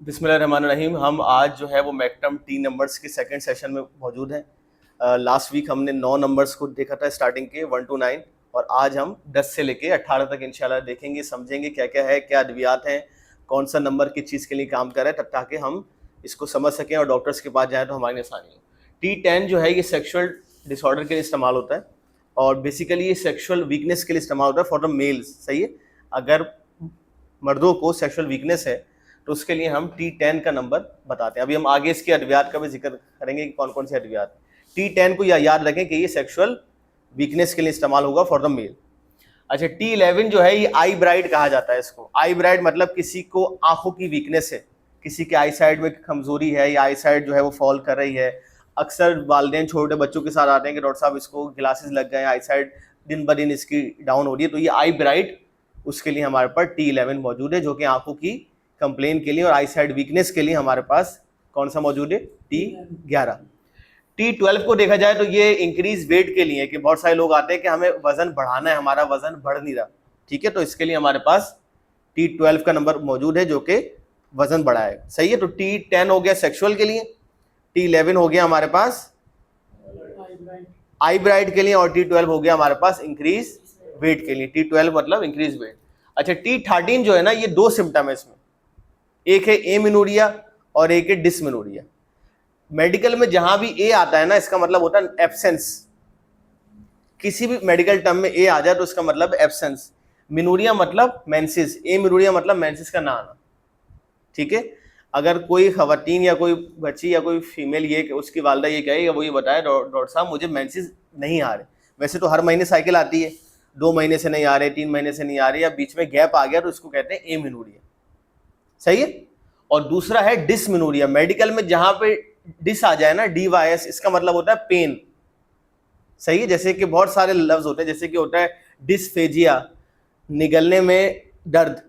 बिस्मिल्लाहिर्रहमानिर्रहीम। हम आज जो है वो मैक्टम टी नंबर्स के सेकंड सेशन में मौजूद हैं। लास्ट वीक हमने 9 नंबर्स को देखा था स्टार्टिंग के 1 to 9, और आज हम 10 से लेके 18 तक इंशाल्लाह देखेंगे, समझेंगे क्या क्या है, क्या अद्वियात हैं, कौन सा नंबर किस चीज़ के लिए काम कर रहा है, तब ताकि हम इसको समझ सकें और डॉक्टर्स के पास जाएँ तो हमारी आसानी हो। T10 जो है ये सेक्शुअल डिसऑर्डर के लिए इस्तेमाल होता है और बेसिकली ये सेक्शुअल वीकनेस के लिए इस्तेमाल होता है फॉर द मेल्स। सही है, अगर मर्दों को सेक्शुअल वीकनेस है तो उसके लिए हम T10 का नंबर बताते हैं। अभी हम आगे इसके अद्वियात का भी जिक्र करेंगे कि कौन कौन से अद्वियात। T10 को याद रखें कि ये सेक्शुअल वीकनेस के लिए इस्तेमाल होगा फॉर द मेल। अच्छा, T11 जो है ये आई ब्राइट कहा जाता है इसको। आई ब्राइट मतलब किसी को आंखों की वीकनेस है, किसी के आई साइड में कमजोरी है या आई साइड जो है वो फॉल कर रही है। अक्सर वालिदैन छोटे बच्चों के साथ आते हैं कि डॉक्टर साहब इसको ग्लासेस लग गए, आई साइड दिन ब दिन इसकी डाउन हो रही है, तो ये आई ब्राइट उसके लिए हमारे पास T11 मौजूद है, जो कि आंखों की कंप्लेन के लिए और आई साइड वीकनेस के लिए हमारे पास कौन सा मौजूद है, T11। T12 को देखा जाए तो ये इंक्रीज वेट के लिए, कि बहुत सारे लोग आते हैं कि हमें वजन बढ़ाना है, हमारा वजन बढ़ नहीं रहा, ठीक है, तो इसके लिए हमारे पास T12 का नंबर मौजूद है जो कि वजन बढ़ाएगा। सही है, तो T10 हो गया सेक्सुअल के लिए, T11 हो गया हमारे पास आई ब्राइट के लिए, और T12 हो गया हमारे पास इंक्रीज वेट के लिए। T12 मतलब इंक्रीज वेट। अच्छा, T13 जो है ना, ये 2 सिम्टम है इसमें, एक है एमिनोरिया और एक है डिसमिनोरिया। मेडिकल में जहां भी ए आता है ना, इसका मतलब होता है एब्सेंस। किसी भी मेडिकल टर्म में ए आ जाए तो इसका मतलब एब्सेंस। मिनोरिया मतलब मेंसिस, एमिनोरिया मतलब मेंसिस का ना आना, ठीक है। अगर कोई खवातीन या कोई बच्ची या कोई फीमेल ये उसकी वालदा ये कहे या वो ये बताए डॉक्टर साहब मुझे मेंसिस नहीं आ रहे, वैसे तो हर महीने साइकिल आती है, 2 महीने से नहीं आ रहे, 3 महीने से नहीं आ रहे, या बीच में गैप आ गया, तो इसको कहते हैं एमिनोरिया। सही है। और दूसरा है डिसमिनोरिया। मेडिकल में जहां पे डिस आ जाए ना, DYS, इसका मतलब होता है पेन। सही है, जैसे कि बहुत सारे लफ्ज होते हैं, जैसे कि होता है डिस्फेजिया, निगलने में दर्द।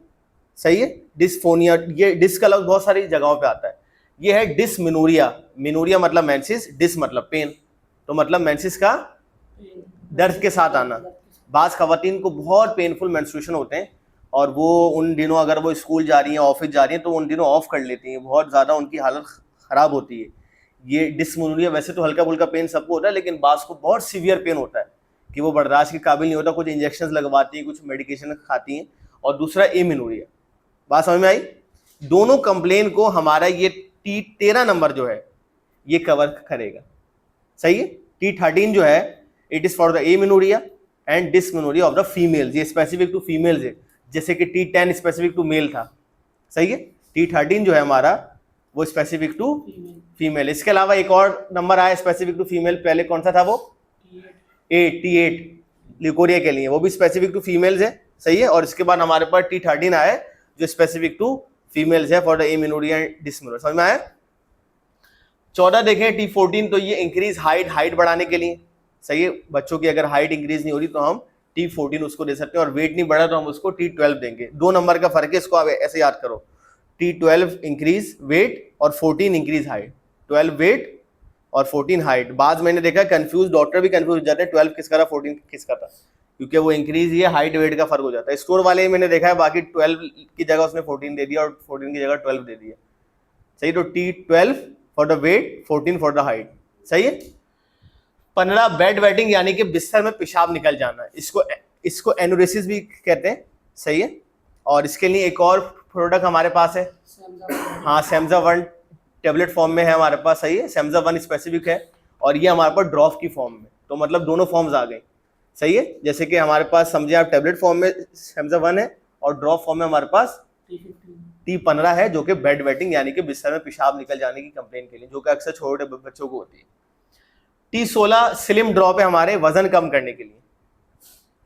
सही है, डिस्फोनिया, ये डिस का लफ्ज बहुत सारी जगहों पे आता है। ये है डिसमिनोरिया। मिनोरिया मतलब मेंसिस, डिस मतलब पेन, तो मतलब मेंसिस का दर्द के साथ आना। बाज़ खवातीन को बहुत पेनफुल मेंस्ट्रुएशन होते हैं और वो उन दिनों अगर वो स्कूल जा रही हैं, ऑफिस जा रही हैं, तो उन दिनों ऑफ कर लेती हैं, बहुत ज़्यादा उनकी हालत ख़राब होती है। ये डिसमिनोरिया वैसे तो हल्का फुल्का पेन सबको होता है, लेकिन बाज़ को बहुत सीवियर पेन होता है कि वो बर्दाश्त के काबिल नहीं होता, कुछ इंजेक्शन लगवाती हैं, कुछ मेडिकेशन खाती हैं। और दूसरा एमिनोरिया। बात समझ में आई? दोनों कंप्लेन को हमारा ये T13 नंबर जो है ये कवर करेगा। सही है। T13 जो है it is for the amenorrhoea and dysmenorrhoea of the females. ये स्पेसिफिक टू फीमेल्स है, जैसे कि T10 स्पेसिफिक टू मेल था। सही है। T13 जो है हमारा वो स्पेसिफिक टू फीमेल। इसके अलावा एक और नंबर आया स्पेसिफिक टू फीमेल, पहले कौन सा था वो? T8 लिकोरिया के लिए, वो भी स्पेसिफिक टू फीमेल्स है। सही है। और इसके बाद हमारे पास T13 आया जो स्पेसिफिक टू फीमेल्स है for the amenorrhoea and dysmenorrhoea. समझ में आया? 14 देखें T14, तो ये इंक्रीज हाइट बढ़ाने के लिए। सही है। बच्चों की अगर हाइट इंक्रीज नहीं हो रही तो हम T14 उसको दे सकते हैं, और वेट नहीं बढ़ा तो हम उसको T12 देंगे। 2 नंबर का फर्क है, इसको आप ऐसे याद करो। T12 इंक्रीज वेट और 14 इंक्रीज हाइट। 12 वेट और 14 हाइट। बाद मैंने देखा कंफ्यूज, डॉक्टर भी कंफ्यूज हो जाते हैं 12 किसका था 14 किसका था, क्योंकि वो इंक्रीज ये हाइट वेट का फर्क हो जाता है। स्टोर वाले मैंने देखा है बाकी 12 की जगह उसने 14 दे दिया और 14 की जगह 12 दे दिया। सही। तो T12 for the weight, 14 for the height. सही है। 15 बेड वेटिंग, यानी कि बिस्तर में पेशाब निकल जाना, इसको एनुरेसिस भी कहते हैं। सही है। और इसके लिए एक और प्रोडक्ट हमारे पास है, हाँ, सेमजा 1 टेबलेट फॉर्म में है हमारे पास। सही है। सेमजा 1 स्पेसिफिक है और ये हमारे पास ड्रॉप की फॉर्म में, तो मतलब दोनों फॉर्म्स आ गए। सही है। जैसे कि हमारे पास समझे आप टेबलेट फॉर्म में सेमजा 1 है और ड्रॉप फॉर्म में हमारे पास T15 है, जो कि बेड वेटिंग यानी कि बिस्तर में पेशाब निकल जाने की कंप्लेन के लिए, जो कि अक्सर छोटे बच्चों को होती है। T16 स्लिम ड्रॉप है हमारे वजन कम करने के लिए।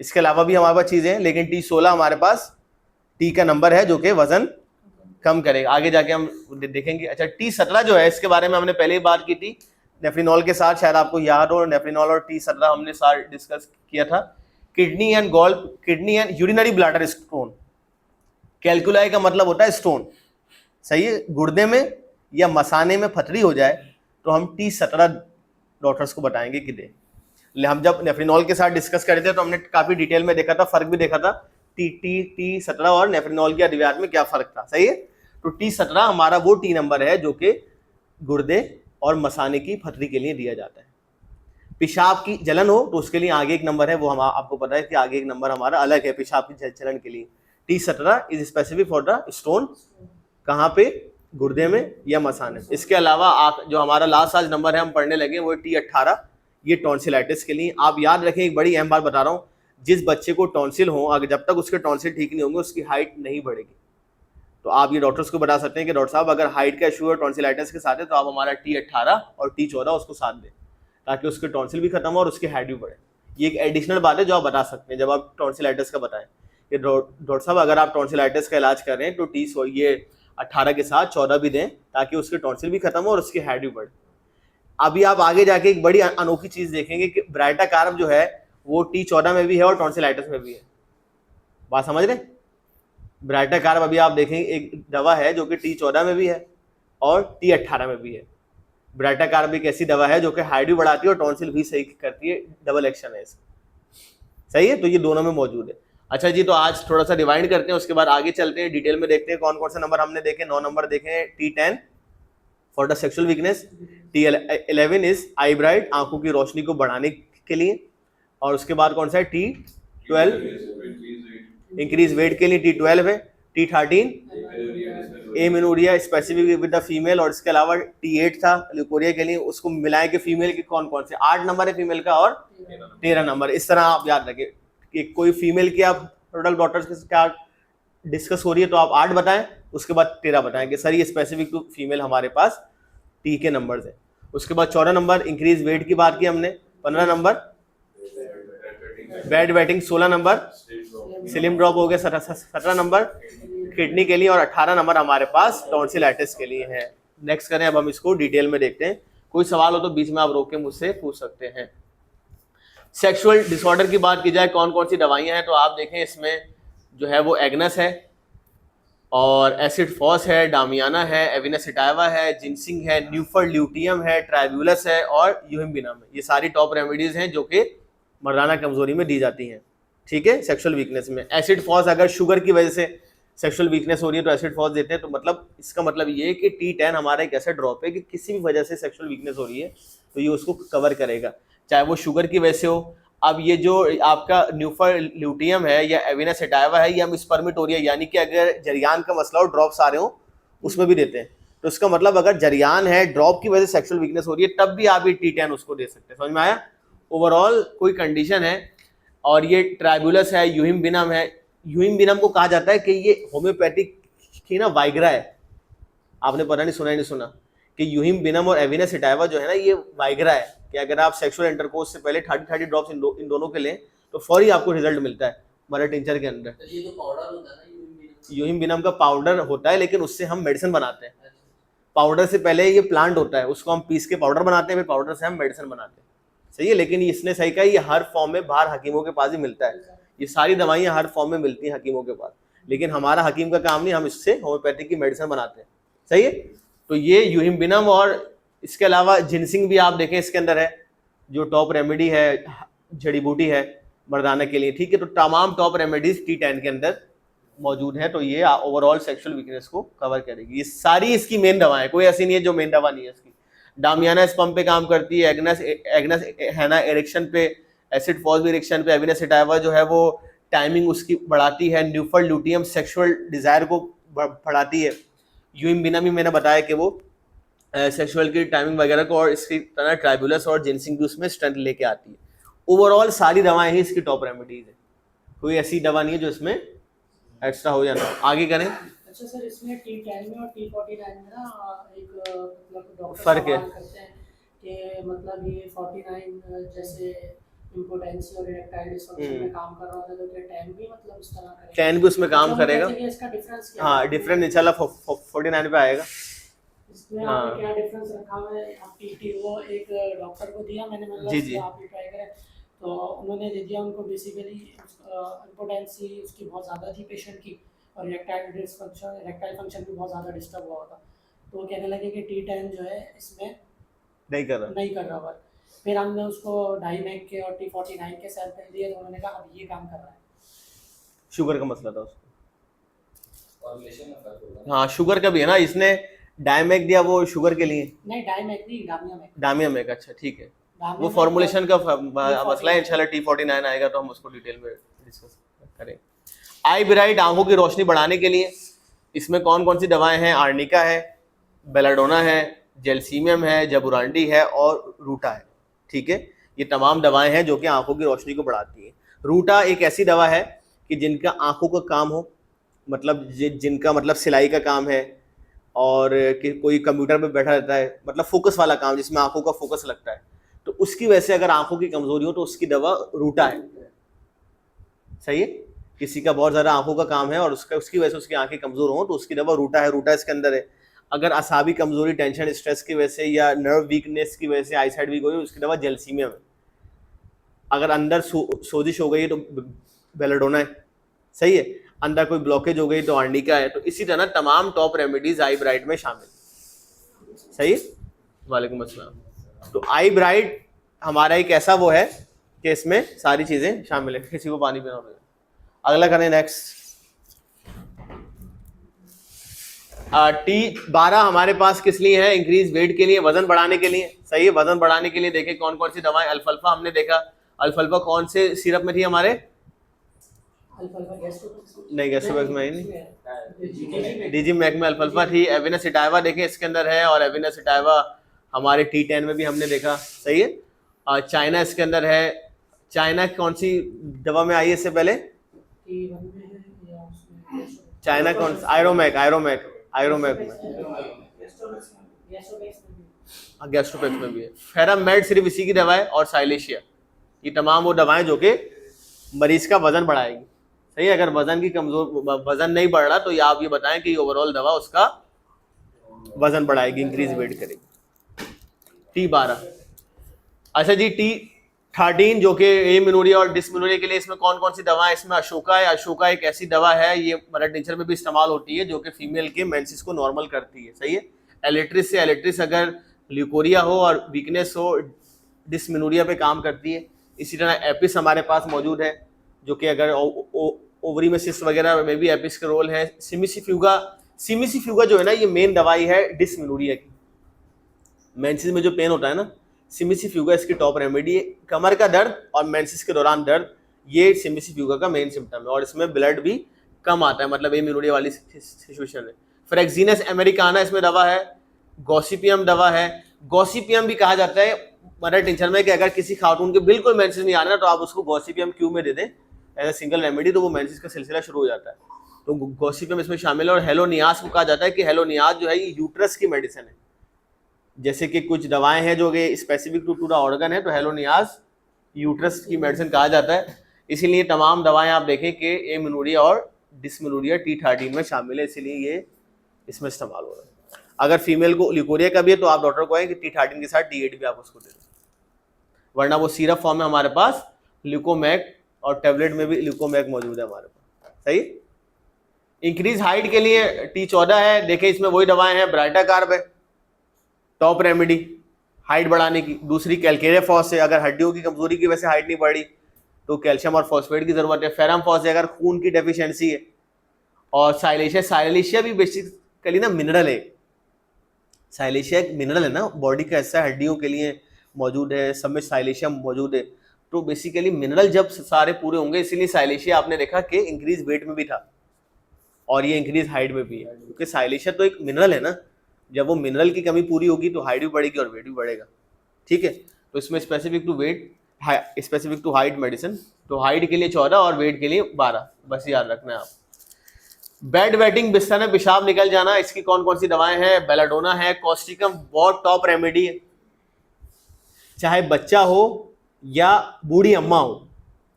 इसके अलावा भी हमारे पास चीजें हैं, लेकिन T16 हमारे पास T का नंबर है जो कि वजन कम करेगा। आगे जाके हम देखेंगे। अच्छा, T17 जो है इसके बारे में हमने पहले ही बात की थी नेफ्रिनॉल के साथ, शायद आपको याद हो। नेफ्रिनॉल और T17 हमने साथ डिस्कस किया था। Kidney and urinary bladder stone. Calculi का मतलब होता है स्टोन। सही है। गुर्दे में या मसाने में पथरी हो जाए तो हम T17 डॉक्टर्स को बताएंगे कि दे। हम जब नेफ्रिनॉल के साथ डिस्कस कर रहे थे तो हमने काफी डिटेल में देखा था, फर्क भी देखा था T17 और नेफ्रिनॉल के अद्वियात में क्या फर्क था। सही है। तो T17 हमारा वो टी नंबर है जो कि गुर्दे और मसाने की फतरी के लिए दिया जाता है। पेशाब की जलन हो तो उसके लिए आगे एक नंबर है, वो हम आपको पता है कि आगे एक नंबर हमारा अलग है पेशाब की जलन के लिए। T17 is specific for the stone, कहाँ पे, गुर्दे में या मसाने। इसके अलावा जो हमारा लास्ट आज नंबर है हम पढ़ने लगे वो T18, ये टॉन्सिलाइटिस के लिए। आप याद रखें, एक बड़ी अहम बात बता रहा हूँ, जिस बच्चे को टॉन्सिल हो, अगर जब तक उसके टॉन्सिल ठीक नहीं होंगे उसकी हाइट नहीं बढ़ेगी। तो आप ये डॉक्टर्स को बता सकते हैं कि डॉक्टर साहब अगर हाइट का इशू है टॉन्सिलाइटिस के साथ है तो आप हमारा T18 और T14 उसको साथ दें, ताकि उसके टॉन्सिल भी खत्म हो और उसकी हाइट भी बढ़े। ये एक एडिशनल बात है जो आप बता सकते हैं जब आप टॉन्सिलाइटिस का बताएं कि डॉक्टर साहब अगर आप टॉन्सिलाइटिस का इलाज कर रहे हैं तो ये 18 के साथ 14 भी दें, ताकि उसके टॉन्सिल भी खत्म हो और उसकी हाइट भी बढ़े। अभी आप आगे जाके एक बड़ी अनोखी चीज देखेंगे कि ब्राइटा कार्ब जो है वो T14 में भी है और टॉन्सिलाइटिस में भी है। बात समझ रहे? ब्राइटा कार्ब अभी आप देखेंगे एक दवा है जो कि T14 में भी है और T18 में भी है। ब्राइटा कार्ब एक ऐसी दवा है जो कि हाइट भी बढ़ाती है और टॉन्सिल भी सही करती है, डबल एक्शन है इसका। सही है, तो ये दोनों में मौजूद है। अच्छा जी, तो आज थोड़ा सा रिवाइंड करते हैं, उसके बाद आगे चलते हैं, डिटेल में देखते हैं कौन कौन से नंबर हमने देखे। 9 नंबर देखे T10 for the sexual weakness, T11 is I bright, आंखों की रोशनी को बढ़ाने के लिए, और उसके बाद कौन सा है T12 इंक्रीज वेट के लिए, T12 है। T13 amenorrhoea specific with the female, और इसके अलावा T8 था ल्यूकोरिया के लिए। उसको मिलाए के फीमेल के कौन कौन से, 8 नंबर है फीमेल का और 13 नंबर। इस तरह आप याद रखें कि कोई फीमेल की आप टोटल डॉटर्स के क्या डिस्कस हो रही है तो आप 8 बताएं, उसके बाद 13 बताएं कि सर ये स्पेसिफिक टू फीमेल हमारे पास टी के नंबर्स है। उसके बाद 14 नंबर इंक्रीज वेट की बात की हमने, 15 number bed wetting, 16 number slim drop हो गया, 17 नंबर किडनी के लिए, और 18 नंबर हमारे पास टॉन्सिलाइटिस के लिए है। नेक्स्ट करें, अब हम इसको डिटेल में देखते हैं। कोई सवाल हो तो बीच में आप रोक के मुझसे पूछ सकते हैं। सेक्सुअल डिसऑर्डर की बात की जाए कौन कौन सी दवाइयां हैं, तो आप देखें इसमें जो है वो एग्नस है और एसिड फॉस है, डामियाना है, एविना सिटाइवा है, जिनसिंग है, न्यूफर ल्यूटियम है, ट्राइब्यूलस है और यूहिम्बिनम है। ये सारी टॉप रेमेडीज हैं जो कि मर्दाना कमजोरी में दी जाती हैं। ठीक है, सेक्सुअल वीकनेस में एसिड फॉस, अगर शुगर की वजह से सेक्सुअल वीकनेस हो रही है तो एसिड फॉस देते हैं। तो मतलब इसका मतलब ये है कि T10 हमारा एक ऐसा ड्रॉप है कि किसी भी वजह से सेक्सुअल वीकनेस हो रही है तो ये उसको कवर करेगा, चाहे वो शुगर की वजह से हो। अब ये जो आपका न्यूफर ल्यूटियम है या एविना सिटाइवा है, ये हम स्पर्मेटोरिया यानी कि अगर जरियान का मसला हो, ड्रॉप्स आ रहे हो, उसमें भी देते हैं। तो इसका मतलब अगर जरियान है, ड्रॉप की वजह से सेक्सुअल वीकनेस हो रही है, तब भी आप ये T10 उसको दे सकते हैं। समझ में आया? ओवरऑल कोई कंडीशन है, और ये ट्राइब्यूलस है, यूहिम्बिनम है। यूहिम्बिनम को कहा जाता है कि ये होम्योपैथिक की ना वाइग्रा है। आपने पता नहीं सुना ही नहीं सुना कि यूहिम्बिनम और एविना सिटाइवा जो है ना ये वाइग्रा है, कि अगर आप सेक्सुअल इंटरकोर्स से पहले 30 ड्रॉप्स इन दोनों के लें तो फौरी आपको रिजल्ट मिलता है हमारे टिंचर के अंदर। तो ये तो पाउडर होता है ना, यूहिम्बिनम का पाउडर होता है, लेकिन उससे हम मेडिसिन बनाते हैं। पाउडर से पहले ये प्लांट होता है, उसको हम पीस के पाउडर बनाते हैं, फिर पाउडर से हम मेडिसिन बनाते हैं। सही है, लेकिन इसने सही कहा, ये हर फॉर्म में बाहर हकीमों के पास ही मिलता है। ये सारी दवाइयाँ हर फॉर्म में मिलती हैं हकीमों के पास, लेकिन हमारा हकीम का काम नहीं, हम इससे होम्योपैथिक की मेडिसिन बनाते हैं। सही है, तो ये यूहिम्बिनम, और इसके अलावा जिनसिंग भी आप देखें इसके अंदर है, जो टॉप रेमेडी है, जड़ी बूटी है मर्दाना के लिए। ठीक है, तो तमाम टॉप रेमेडीज T10 के अंदर मौजूद है, तो ये ओवरऑल सेक्सुअल वीकनेस को कवर करेगी। ये सारी इसकी मेन दवाएं, कोई ऐसी नहीं है जो मेन दवा नहीं है इसकी। डामियाना स्पम पे काम करती है, एग्नस है ना इरेक्शन पे, एसिड फॉस भी इरेक्शन पे, एविना सिटाइवा जो है वो टाइमिंग उसकी बढ़ाती है, न्यूफर ल्यूटियम सेक्सुअल डिजायर को बढ़ाती है, यूहिम्बिनम भी मैंने बताया कि वो सेक्सुअल की टाइमिंग वगैरह को, और इसकी तरह ट्राइब्यूलस और जिनसिंग भी उसमें स्ट्रेंथ लेके आती है। ओवरऑल सारी दवाएं ही इसकी टॉप रेमेडीज है, कोई ऐसी दवा नहीं है जो इसमें एक्स्ट्रा हो जाना। आगे करें। अच्छा सर, इसमें T10 में और T49 में ना एक मतलब डॉक्टर फर्क है सवाल करते हैं कि मतलब ये 49 जैसे इम्पोर्टेंसी और इरेक्टाइल डिसफंक्शन में काम कर रहा होता है, तो क्या 10 भी मतलब इस तरह करेगा? 10 भी उसमें काम मतलब करेगा। कहते हैं कि इसका डिफरेंस क्या हाँ, है? डिफरेंस इंशाल्लाह 49 पे आएगा। इसमें हाँ। आपने क्या डिफरेंस रखा हुआ है? आप टी वो एक डॉक्टर को दिया मैंने, मतलब जी, जी। आप भी ट्राई करें, तो उन्होंने दे दिया उनको बेसिकली इम्पोर्टेंसी उसकी बहुत ज़्यादा थी पेशेंट की, और इरेक्टाइल फंक्शन भी बहुत ज़्यादा डिस्टर्ब हुआ था। तो वो कहने लगे कि T10 जो है इसमें नहीं कर रहा। नहीं कर रहा हुआ। फिर हमने उसको 2.5 मैग के और T49 के सैंपल दिए, तो उन्होंने कहा अब ये काम कर रहा है। शुगर का मसला था उसको। फॉर्मुलेशन में फर्क होगा। हाँ शुगर का भी है ना, इसने डायमेक दिया वो शुगर के लिए, नहीं डाइमेक नहीं, डामियामेक। डामियामेक, अच्छा ठीक है। वो डामियामेक फॉर्मुलेशन का T49 मसला है, इंशाल्लाह T49 आएगा तो हम उसको डिटेल में डिस्कस करेंगे। आई ब्राइट आंखों की रोशनी बढ़ाने के लिए, इसमें कौन कौन सी दवाएं हैं? आर्निका है, बेलाडोना है, जेलसीमियम है, जबुरांडी है और रूटा है, ठीक है। ये तमाम दवाएं हैं जो कि आंखों की रोशनी को बढ़ाती हैं। रूटा एक ऐसी दवा है कि जिनका आंखों का काम हो, मतलब जिनका मतलब सिलाई का काम है, और कि कोई कंप्यूटर पे बैठा रहता है, मतलब फोकस वाला काम जिसमें आंखों का फोकस लगता है, तो उसकी वजह से अगर आंखों की कमजोरी हो तो उसकी दवा रूटा है, सही है। किसी का बहुत ज़्यादा आंखों का काम है और उसकी वजह से उसकी आंखें कमज़ोर हो तो उसकी दवा रूटा है, रूटा इसके अंदर है। अगर असाबी कमजोरी, टेंशन, स्ट्रेस की वजह से या नर्व वीकनेस की वजह से आई साइड वीक हो गई, उसकी दवा जेलसीमियम है। अगर अंदर सोजिश हो गई तो बेलाडोना है, सही है। अंदर कोई ब्लॉकेज हो गई तो आर्निका है। तो इसी तरह तमाम टॉप रेमेडीज आई ब्राइट में शामिल, सही है। वालेकुम अस्सलाम। तो आई ब्राइट हमारा एक ऐसा वो है कि इसमें सारी चीज़ें शामिल है। किसी को पानी पीना होगा, अगला करें नेक्स्ट। T12 हमारे पास किस लिए है? इंक्रीज वेट के लिए, वजन बढ़ाने के लिए, सही है। वजन बढ़ाने के लिए देखें कौन कौन सी दवाएं। अल्फाल्फा हमने देखा, अल्फाल्फा कौन से सिरप में थी हमारे? नहीं गैस्ट्रोबैक्स में ही नहीं, डीजी मैक में अल्फाल्फा थी। एविनासिटाइवा देखें इसके अंदर है, और एविनासिटाइवा हमारे T10 में भी हमने देखा, सही है। चाइना इसके अंदर है। चाइना कौन सी दवा में आई है इससे पहले? चाइना कौन सा? आयरोमैक, आयरोमैक, आयरोमैक में, गैस्ट्रोपैक्स में भी है। फेरामेड सिर्फ इसी की दवा है, और साइलेशिया, ये तमाम वो दवाएं जो कि मरीज का वजन बढ़ाएगी, सही है। अगर वजन की वजन नहीं बढ़ रहा तो ये आप ये बताएं कि ओवरऑल दवा उसका वजन बढ़ाएगी, इंक्रीज वेट करेगी। T12, अच्छा जी। T13 जो कि एमिनोरिया और डिसमिनोरिया के लिए, इसमें कौन कौन सी दवा है? इसमें अशोका है। अशोका एक ऐसी दवा है, ये ब्लड टिंचर में भी इस्तेमाल होती है, जो कि फीमेल के मेंसेस को नॉर्मल करती है, सही है। एलेट्रिस से, एलेट्रिस अगर ल्यूकोरिया हो और वीकनेस हो, डिसमिनोरिया पे काम करती है। इसी तरह एपिस हमारे पास मौजूद है, जो कि अगर ओवरी में सिस्ट वगैरह में भी एपिस का रोल है। सिमिसिफ्यूगा, सिमिसिफ्यूगा जो है ना, ये मेन दवाई है डिसमिनोरिया की। मेंसेस में जो पेन होता है ना, सिमिसिफ्यूगा इसकी टॉप रेमेडी है। कमर का दर्द और मेंसेस के दौरान दर्द, ये सिमिसिफ्यूगा का मेन सिम्टम है, और इसमें ब्लड भी कम आता है, मतलब एमिनोरिया वाली सिचुएशन है। फ्रेक्सिनस अमेरिकाना इसमें दवा है। गॉसिपियम दवा है। गॉसिपियम भी कहा जाता है मदर टिंचर में कि अगर किसी खातून के बिल्कुल मेंसेस नहीं आ रहा तो आप उसको गॉसिपियम क्यू में दे दें एज ए सिंगल रेमेडी, तो वो मेंसेस का सिलसिला शुरू हो जाता है। तो गॉसिपियम इसमें शामिल है। और हेलोनियास को कहा जाता है कि हेलोनियास जो है ये यूट्रस की मेडिसिन है। जैसे कि कुछ दवाएं हैं जो कि स्पेसिफिक टू द ऑर्गन है, तो हेलोनियास यूट्रस की मेडिसिन कहा जाता है। इसीलिए तमाम दवाएं आप देखें कि एमिनोरिया और डिसमिनोरिया T13 में शामिल है, इसीलिए ये इसमें इस्तेमाल हो रहा है। अगर फीमेल को ल्यूकोरिया का भी है तो आप डॉक्टर को कहें कि T13 के साथ D8 भी आप उसको दे दें, वरना वो सिरप फॉर्म में हमारे पास ल्यूकोमैक, और टैबलेट में भी ल्यूकोमैक मौजूद है हमारे पास, सही। इंक्रीज हाइट के लिए T14 है। देखें इसमें वही दवाएं हैं। ब्राइटा कार्ब है, टॉप रेमेडी हाइट बढ़ाने की। दूसरी कैल्केरिया फॉस है, अगर हड्डियों की कमजोरी की वजह से हाइट नहीं बढ़ी तो कैल्शियम और फॉस्फेट की जरूरत है। फेरम फॉस है अगर खून की डेफिशिएंसी है। और साइलेशिया, साइलेशिया भी बेसिकली ना मिनरल है। साइलेशिया एक मिनरल है ना, बॉडी का हिस्सा, हड्डियों के लिए मौजूद है, सब में साइलेशिया मौजूद है। तो बेसिकली मिनरल जब सारे पूरे होंगे, इसीलिए साइलेशिया आपने देखा कि इंक्रीज वेट में भी था और ये इंक्रीज हाइट में भी है, क्योंकि साइलेशिया तो एक मिनरल है ना। जब वो मिनरल की कमी पूरी होगी तो हाइट भी बढ़ेगी और वेट भी बढ़ेगा, ठीक है। तो इसमें specific to weight, specific to height medicine, तो हाइट के लिए 14 और वेट के लिए 12, बस याद रखना है आप। बेड वेटिंग, बिस्तर में पेशाब निकल जाना, इसकी कौन कौन सी दवाएं हैं? बेलाडोना है। कॉस्टिकम बहुत टॉप रेमेडी है, चाहे बच्चा हो या बूढ़ी अम्मा हो,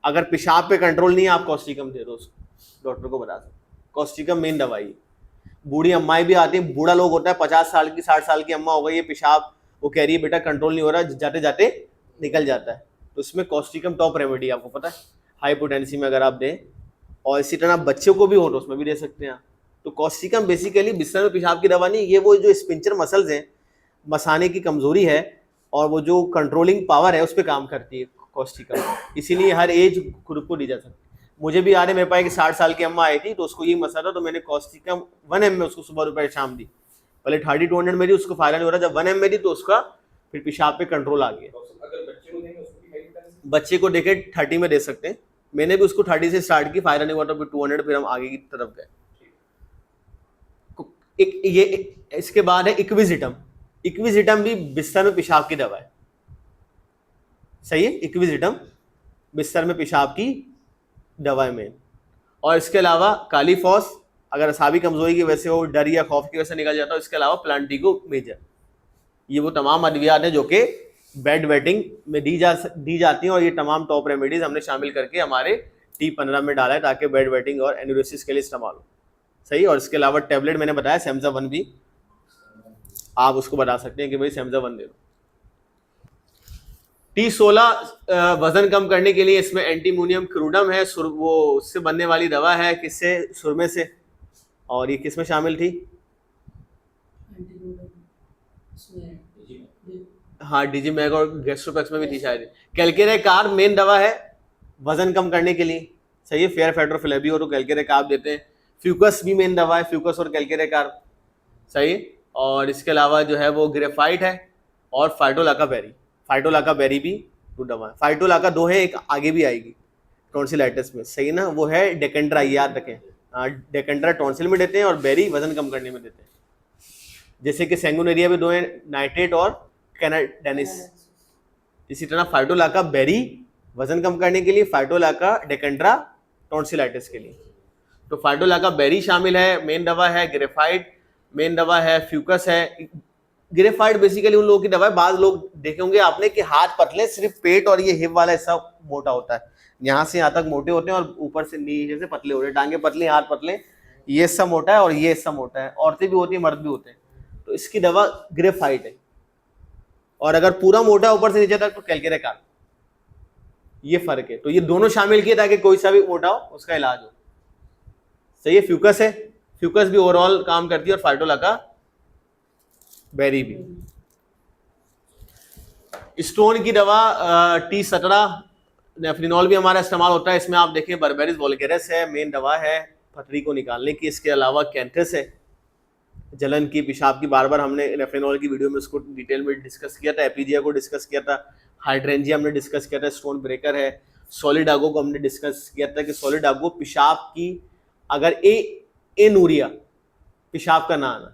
अगर पेशाब पे कंट्रोल नहीं है आप कॉस्टिकम दे दो उसको, डॉक्टर को बता सकते। कॉस्टिकम मेन दवाई है। बूढ़ी अम्माएं भी आती हैं, बूढ़ा लोग होता है 50 साल की, 60 साल की अम्मा हो गई, ये पेशाब वो कह रही है बेटा कंट्रोल नहीं हो रहा, जाते जाते निकल जाता है, तो इसमें कॉस्टिकम टॉप रेमेडी आपको पता है। हाइपोटेंसी में अगर आप दें, और इसी तरह बच्चों को भी हो तो उसमें भी दे सकते हैं आप। तो कॉस्टिकम बेसिकली बिस्तर में पेशाब की दवा नहीं, ये वो जो स्पिंचर मसल्स हैं, मसाने की कमजोरी है और वो जो कंट्रोलिंग पावर है उस पर काम करती है कॉस्टिकम, इसीलिए हर एज ग्रुप को दी जा सकती है। मुझे भी याद है, मेरे पास एक 60 साल की अम्मा आई थी, तो उसको ये मसला था, तो मैंने कॉस्टिकम 1 ml में उसको सुबह दोपहर शाम दी। पहले 3200 में दी, उसको फायदा नहीं हो रहा, जब 1 ml में दी तो उसका फिर पेशाब पे कंट्रोल आ गया। अगर बच्चे को देंगे उसको भी हाई इंटेंसिटी, बच्चे को देखे 30 में दे सकते हैं, मैंने भी उसको 30 से स्टार्ट की, फायदा नहीं हुआ तो फिर 200, फिर हम आगे की तरफ गए। इसके बाद है इक्विजिटम। इक्विजिटम भी बिस्तर में पेशाब की दवा है, सही है। इक्विजिटम बिस्तर में पेशाब की दवा है मेन। और इसके अलावा कालीफॉस, अगर असाबी कमजोरी की वजह से हो, डर या खौफ की वजह से निकल जाता है। इसके अलावा प्लांटिगो मेजर, ये वो तमाम अद्वियात हैं जो कि बेड वेटिंग में दी जाती हैं, और ये तमाम टॉप रेमेडीज हमने शामिल करके हमारे T15 में डाला है ताकि बेड वेटिंग और एन्यूरोसिस के लिए इस्तेमाल हो, सही। और इसके अलावा टैबलेट मैंने बताया सेमजा 1 भी, आप उसको बता सकते हैं कि भाई सेमजा 1 दे दो। T16 वजन कम करने के लिए, इसमें एंटीमोनियम क्रूडम है, वो उससे बनने वाली दवा है, किससे, सुरमे से। और ये किस में शामिल थी? हाँ, डिजीमैग और गैस्ट्रोपैक्स में भी थी शायद। कैल्केरिया कार्ब मेन दवा है वजन कम करने के लिए, सही है। फेयर फैट और फ्लेबी हो तो कैल्केरिया कार्ब देते हैं। फ्यूकस भी मेन दवा है, फ्यूकस और कैल्केरिया कार्ब, सही है। और इसके अलावा जो है वो ग्रेफाइट है और फाइटोलाका बेरी। फाइटोलाका बेरी भी दो दवा है। फाइटोलाका 2 है, एक आगे भी आएगी टॉन्सिलाइटिस में, सही ना, वो है डेकेंड्रा, याद रखें। डेकेंड्रा टॉन्सिल में देते हैं और बेरी वजन कम करने में देते हैं। जैसे कि सैंगुनेरिया में 2 है, नाइट्रेट और कैनाडेनिस। इसी तरह फाइटोलाका बेरी वजन कम करने के लिए, फाइटोलाका डेकेंड्रा टॉन्सिलाइटिस के लिए। तो फाइटोलाका बेरी शामिल है, मेन दवा है। ग्रेफाइट मेन दवा है। फ्यूकस है। ग्रेफाइट बेसिकली उन लोगों की दवा है, बाद लोग देखे होंगे आपने कि हाथ पतले, सिर्फ पेट और ये हिप वाला हिस्सा मोटा होता है, यहाँ से यहाँ तक मोटे होते हैं और ऊपर से नीचे से पतले होते हैं, टांगे पतले, हाथ पतले, ये हिस्सा मोटा है और ये हिस्सा मोटा है। औरतें भी होती हैं, मर्द भी होते हैं। तो इसकी दवा ग्रेफाइट है। और अगर पूरा मोटा ऊपर से नीचे तक तो कैल्केरिया कार्ब, ये फर्क है। तो ये दोनों शामिल किए ताकि कोई सा भी मोटा हो उसका इलाज हो, सही है। फ्यूकस है, फ्यूकस भी ओवरऑल काम करती है, और फाइटोलाका बेरी भी। स्टोन की दवा T17 नेफ्रिनॉल भी हमारा इस्तेमाल होता है। इसमें आप देखें बर्बेरिस वोल्गेरिस है, मेन दवा है पथरी को निकालने की। इसके अलावा कैंथस है, जलन की, पेशाब की। बार बार हमने नेफ्रिनॉल की वीडियो में उसको डिटेल में डिस्कस किया था। एपीजिया को डिस्कस किया था, हाइड्रेंजिया हमने डिस्कस किया था, स्टोन ब्रेकर है। सॉलिडागो को हमने डिस्कस किया था कि सॉलिडागो पेशाब की, अगर एनूरिया पेशाब का ना आना,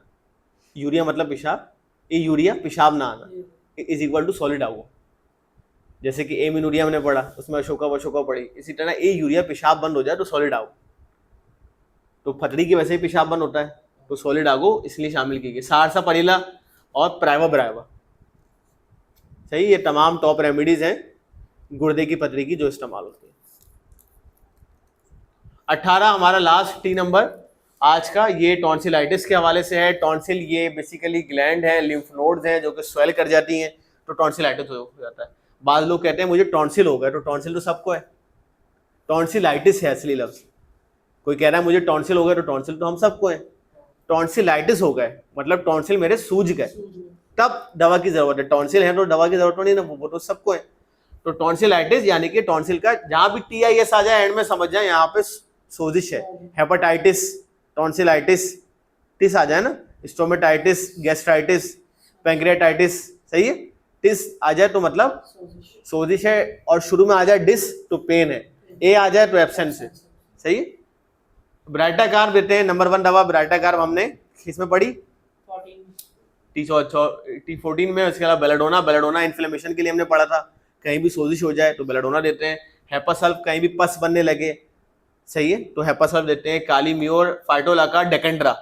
यूरिया मतलब पेशाब, ए यूरिया पेशाब ना आना इज इक्वल टू सॉलिडागो। जैसे कि एमिनूरिया हमने पढ़ा, उसमें अशोका पढ़ी, इसी तरह ए यूरिया पेशाब बंद हो जाए तो सॉलिडागो। तो पथरी की वैसे ही पेशाब बंद होता है, तो सॉलिडागो इसलिए शामिल की गई। सारसा परीला और प्राइवा, सही। ये तमाम टॉप रेमेडीज हैं गुर्दे की पथरी की जो इस्तेमाल होती है। 18 हमारा लास्ट T नंबर आज का, ये टॉन्सिलाइटिस के हवाले से है। टॉन्सिल ये बेसिकली ग्लैंड है, लिम्फ नोड्स हैं जो कि स्वेल कर जाती हैं, तो टॉन्सिलाइटिस हो जाता है। बाद लोग कहते हैं मुझे टॉन्सिल हो गया, तो टॉन्सिल तो सबको है, टॉन्सिलाइटिस है असली लफ्ज। कोई कह रहा है मुझे टॉन्सिल हो गया, तो टॉन्सिल तो हम सबको है। टॉन्सिलाइटिस हो गए मतलब टॉन्सिल मेरे सूज गए, तब दवा की जरूरत है। टॉन्सिल है तो दवा की जरूरत नहीं ना, वो तो सबको है। तो टॉन्सिलाइटिस यानी कि टॉन्सिल का जहां भी TIS आ जाए एंड में समझ जाए यहाँ पे सोजिश है। हेपेटाइटिस, टॉन्सिलाइटिस, टिस आ जाए ना, स्टोमेटाइटिस, गैस्ट्राइटिस, पैंक्रियाटाइटिस, सही है। टिस आ जाए तो मतलब सोजिश है, और शुरू में आ जाए डिस तो पेन है, ए आ जाए तो एब्सेंस है, सही है। ब्राइटा कार्ब देते हैं, नंबर 1 दवा ब्राइटा कार्ब हमने किसमें पढ़ी? T14 में। उसके अलावा बेलाडोना इन्फ्लेमेशन के लिए हमने पढ़ा था, कहीं भी सोजिश हो जाए तो बेलाडोना देते हैं। हेपासल्फ कहीं भी पस बनने लगे, सही है, तो हेपासल्फ देते हैं। काली म्योर, फाइटोलाका डेकेंड्रा,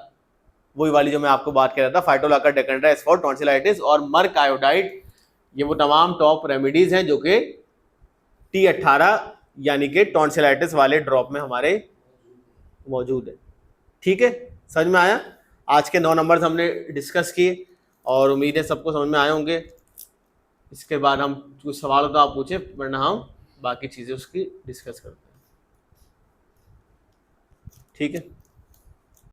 वही वाली जो मैं आपको बात कर रहा था, फाइटोलाका डेकेंड्रा इज फॉर टॉन्सिलाइटिस। और मर्क आयोडाइड, ये वो तमाम टॉप रेमेडीज हैं जो कि T18 यानी कि टॉन्सिलाइटिस वाले ड्रॉप में हमारे मौजूद है। ठीक है, समझ में आया? आज के 9 नंबर्स हमने डिस्कस किए और उम्मीद है सबको समझ में आए होंगे। इसके बाद हम कुछ सवाल हो तो आप पूछे, वरना हम बाकी चीज़ें उसकी डिस्कस करते हैं। ठीक है।